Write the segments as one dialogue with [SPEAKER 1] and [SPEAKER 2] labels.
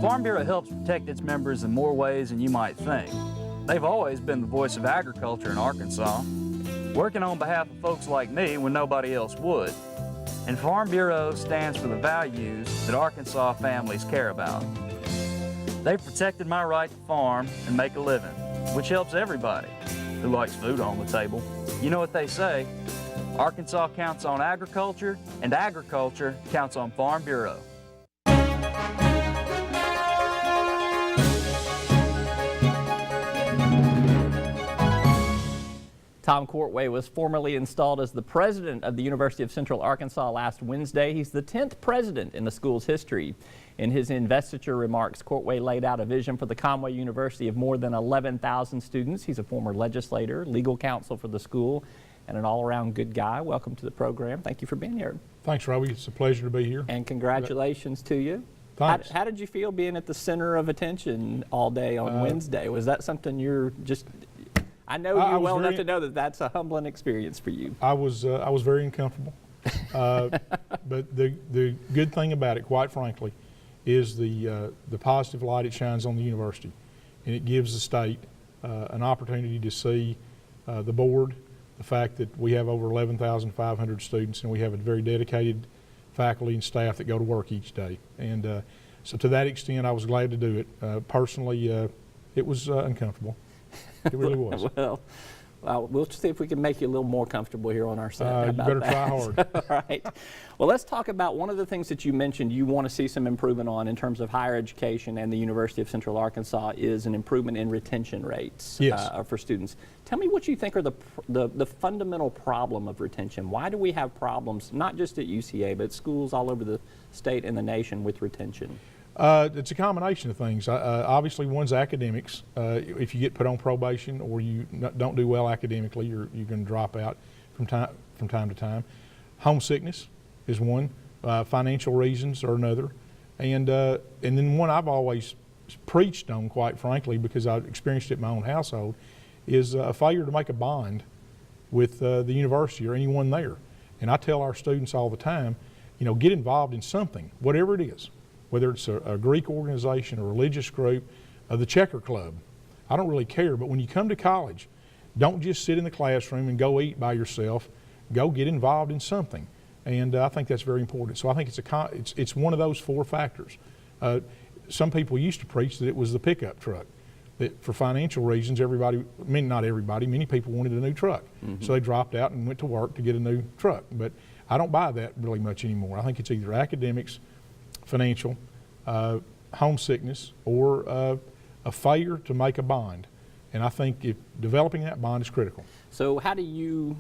[SPEAKER 1] Farm Bureau helps protect its members in more ways than you might think. They've always been the voice of agriculture in Arkansas, working on behalf of folks like me when nobody else would. And Farm Bureau stands for the values that Arkansas families care about. They've protected my right to farm and make a living, which helps everybody who likes food on the table. You know what they say, Arkansas counts on agriculture, and agriculture counts on Farm Bureau.
[SPEAKER 2] Tom Courtway was formally installed as the president of the University of Central Arkansas last Wednesday. He's the 10th president in the school's history. In his investiture remarks, Courtway laid out a vision for the Conway University of more than 11,000 students. He's a former legislator, legal counsel for the school, and an all-around good guy. Welcome to the program. Thank you for being here.
[SPEAKER 3] Thanks, Robbie. It's a pleasure to be here.
[SPEAKER 2] And congratulations to you.
[SPEAKER 3] Thanks.
[SPEAKER 2] How did you feel being at the center of attention all day on Wednesday? Was that something you're just... I know you well enough to know that that's a humbling experience for you.
[SPEAKER 3] I was very uncomfortable, but the good thing about it, quite frankly, is the positive light it shines on the university, and it gives the state an opportunity to see the board, the fact that we have over 11,500 students, and we have a very dedicated faculty and staff that go to work each day. And so to that extent, I was glad to do it. Personally, it was uncomfortable. It really was.
[SPEAKER 2] Well, we'll see if we can make you a little more comfortable here on our set.
[SPEAKER 3] You better try hard.
[SPEAKER 2] All right. Well, let's talk about one of the things that you mentioned you want to see some improvement on in terms of higher education and the University of Central Arkansas is an improvement in retention rates for students. Tell me what you think are the fundamental problem of retention. Why do we have problems, not just at UCA, but schools all over the state and the nation with retention?
[SPEAKER 3] It's a combination of things. Obviously, one's academics. If you get put on probation or you don't do well academically, you're going to drop out from time to time. Homesickness is one. Financial reasons are another. And then one I've always preached on, quite frankly, because I've experienced it in my own household, is a failure to make a bond with the university or anyone there. And I tell our students all the time, you know, get involved in something, whatever it is. Whether it's a Greek organization, a religious group, the checker club. I don't really care, but when you come to college, don't just sit in the classroom and go eat by yourself. Go get involved in something. And I think that's very important. So I think it's one of those four factors. Some people used to preach that it was the pickup truck. That for financial reasons, everybody, I mean not everybody, many people wanted a new truck. Mm-hmm. So they dropped out and went to work to get a new truck. But I don't buy that really much anymore. I think it's either academics, financial, homesickness, or a failure to make a bond. And I think developing that bond is critical.
[SPEAKER 2] So how do you,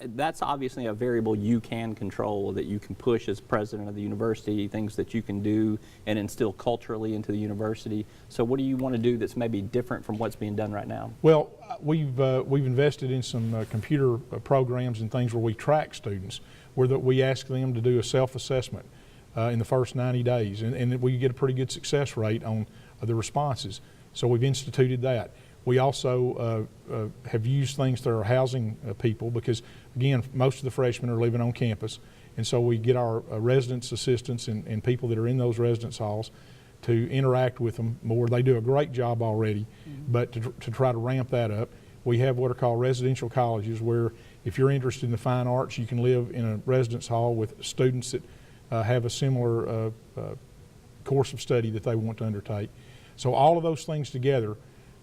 [SPEAKER 2] that's obviously a variable you can control, that you can push as president of the university, things that you can do and instill culturally into the university. So what do you want to do that's maybe different from what's being done right now?
[SPEAKER 3] Well, we've invested in some computer programs and things where we track students, where we ask them to do a self-assessment in the first 90 days, and we get a pretty good success rate on the responses. So we've instituted that. We also have used things that are housing people because, again, most of the freshmen are living on campus, and so we get our residence assistants and people that are in those residence halls to interact with them more. They do a great job already, but to try to ramp that up, we have what are called residential colleges, where if you're interested in the fine arts, you can live in a residence hall with students that have a similar course of study that they want to undertake. So all of those things together,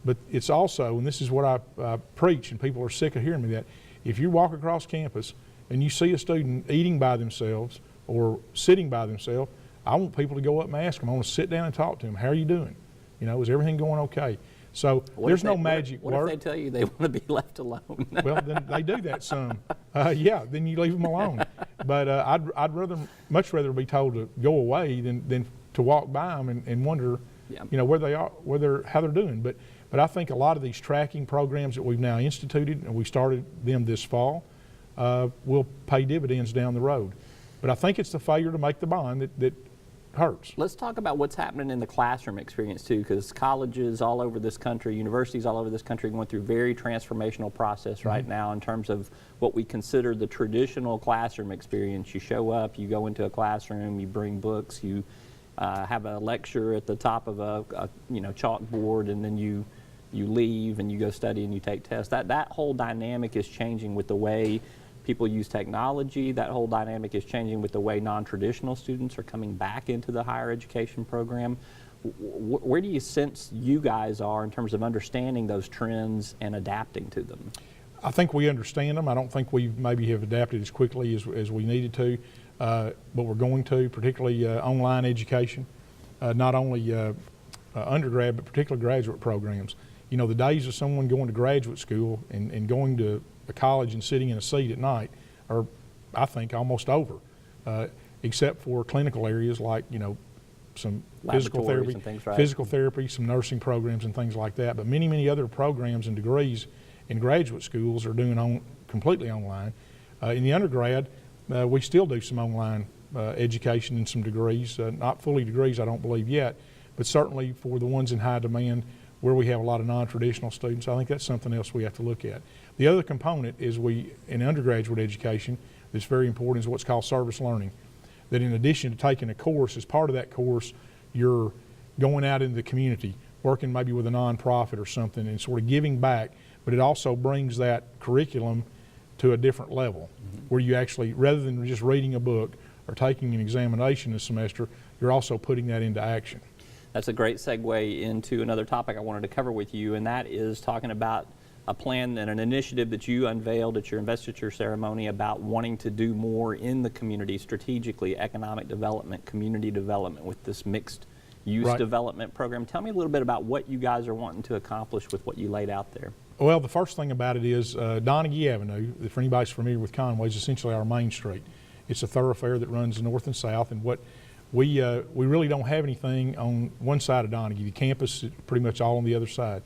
[SPEAKER 3] but it's also, and this is what I preach, and people are sick of hearing me that, if you walk across campus and you see a student eating by themselves or sitting by themselves, I want people to go up and ask them. I want to sit down and talk to them. How are you doing? You know, is everything going okay? So there's no magic word.
[SPEAKER 2] What if they tell you they want to be left alone?
[SPEAKER 3] Well, then they do that some. Yeah, then you leave them alone. But I'd much rather be told to go away than to walk by them and wonder, you know, where they are, how they're doing. But I think a lot of these tracking programs that we've now instituted, and we started them this fall, will pay dividends down the road. But I think it's the failure to make the bond that hurts.
[SPEAKER 2] Let's talk about what's happening in the classroom experience too, because colleges all over this country, universities all over this country are going through a very transformational process right now in terms of what we consider the traditional classroom experience. You show up, you go into a classroom, you bring books, you have a lecture at the top of a chalkboard, and then you leave and you go study and you take tests. That whole dynamic is changing with the way people use technology. That whole dynamic is changing with the way non-traditional students are coming back into the higher education program. Where do you sense you guys are in terms of understanding those trends and adapting to them?
[SPEAKER 3] I think we understand them. I don't think we maybe have adapted as quickly as we needed to, but we're going to, particularly online education, not only undergrad, but particularly graduate programs. You know, the days of someone going to graduate school and going to a college and sitting in a seat at night are, I think, almost over, except for clinical areas like, you know, some physical therapy, some nursing programs and things like that. But many, many other programs and degrees in graduate schools are doing completely online. In the undergrad, we still do some online education and some degrees, not fully degrees, I don't believe yet, but certainly for the ones in high demand where we have a lot of non-traditional students, I think that's something else we have to look at. The other component is in undergraduate education, that's very important, is what's called service learning. That in addition to taking a course, as part of that course, you're going out into the community, working maybe with a nonprofit or something and sort of giving back, but it also brings that curriculum to a different level, where you actually, rather than just reading a book or taking an examination this semester, you're also putting that into action.
[SPEAKER 2] That's a great segue into another topic I wanted to cover with you, and that is talking about a plan and an initiative that you unveiled at your investiture ceremony about wanting to do more in the community strategically, economic development, community development with this mixed use development program. Tell me a little bit about what you guys are wanting to accomplish with what you laid out there.
[SPEAKER 3] Well, the first thing about it is Donaghy Avenue, for anybody who's familiar with Conway, is essentially our main street. It's a thoroughfare that runs north and south, and what we really don't have anything on one side of Donaghy. The campus is pretty much all on the other side.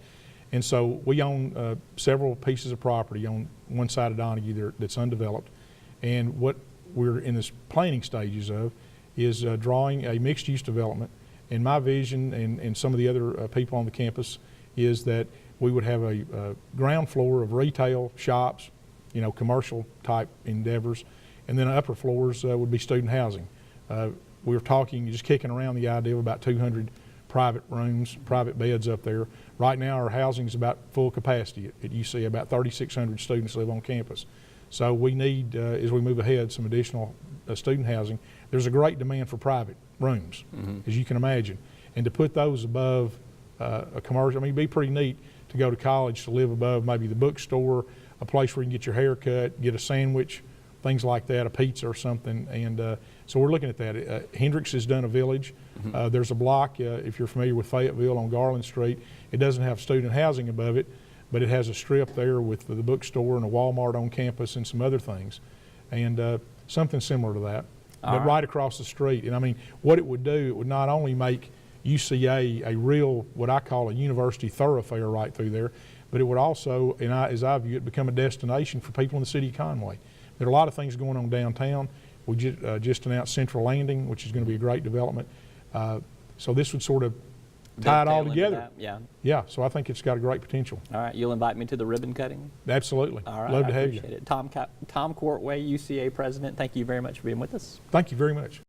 [SPEAKER 3] And so we own several pieces of property on one side of Donaghy that's undeveloped. And what we're in this planning stages of is drawing a mixed-use development. And my vision and some of the other people on the campus is that we would have a ground floor of retail shops, you know, commercial type endeavors, and then upper floors would be student housing. We were talking, just kicking around the idea of about 200 private rooms, private beds up there. Right now our housing is about full capacity at UCA. About 3,600 students live on campus. So we need, as we move ahead, some additional student housing. There's a great demand for private rooms, as you can imagine. And to put those above a commercial, I mean, it'd be pretty neat to go to college to live above maybe the bookstore, a place where you can get your hair cut, get a sandwich, things like that, a pizza or something. And so we're looking at that. Hendricks has done a village. There's a block, if you're familiar with Fayetteville on Garland Street, it doesn't have student housing above it, but it has a strip there with the bookstore and a Walmart on campus and some other things. And something similar to that, but right across the street. And I mean, what it would do, it would not only make UCA a real, what I call a university thoroughfare right through there, but it would also, and as I view it, become a destination for people in the city of Conway. There are a lot of things going on downtown. We just announced Central Landing, which is going to be a great development. So this would sort of tie it all together. Yeah, so I think it's got a great potential.
[SPEAKER 2] All right, you'll invite me to the ribbon cutting?
[SPEAKER 3] Absolutely.
[SPEAKER 2] All right,
[SPEAKER 3] love to have you.
[SPEAKER 2] I appreciate it. Tom Courtway, UCA President, thank you very much for being with us.
[SPEAKER 3] Thank you very much.